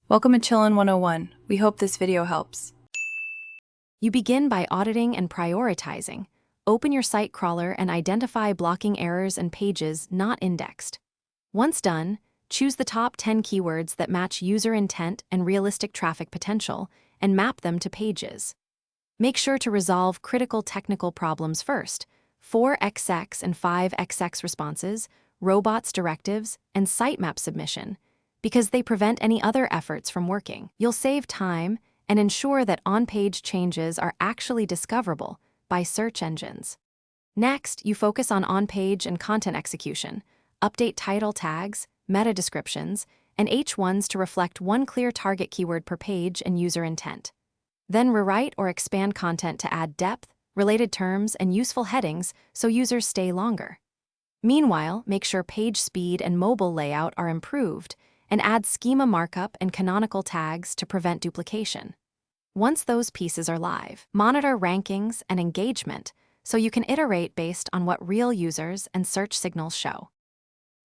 Welcome to Chillin' 101. We hope this video helps. You begin by auditing and prioritizing. Open your site crawler and identify blocking errors and pages not indexed. Once done, choose the top 10 keywords that match user intent and realistic traffic potential and map them to pages. Make sure to resolve critical technical problems first: 4XX and 5XX responses, robots directives, and sitemap submission, because they prevent any other efforts from working. You'll save time and ensure that on-page changes are actually discoverable by search engines. Next, you focus on on-page and content execution. Update title tags, meta descriptions, and H1s to reflect one clear target keyword per page and user intent. Then rewrite or expand content to add depth, related terms, and useful headings so users stay longer. Meanwhile, make sure page speed and mobile layout are improved, and add schema markup and canonical tags to prevent duplication. Once those pieces are live, monitor rankings and engagement so you can iterate based on what real users and search signals show.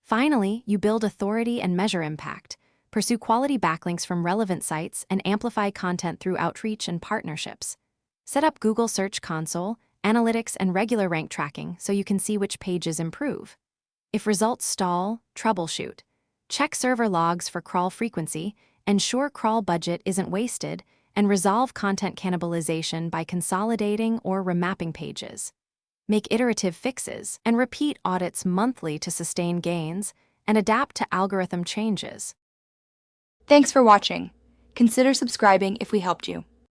Finally, you build authority and measure impact. Pursue quality backlinks from relevant sites and amplify content through outreach and partnerships. Set up Google Search Console, analytics, and regular rank tracking so you can see which pages improve. If results stall, troubleshoot. Check server logs for crawl frequency, ensure crawl budget isn't wasted, and resolve content cannibalization by consolidating or remapping pages. Make iterative fixes and repeat audits monthly to sustain gains and adapt to algorithm changes. Thanks for watching. Consider subscribing if we helped you.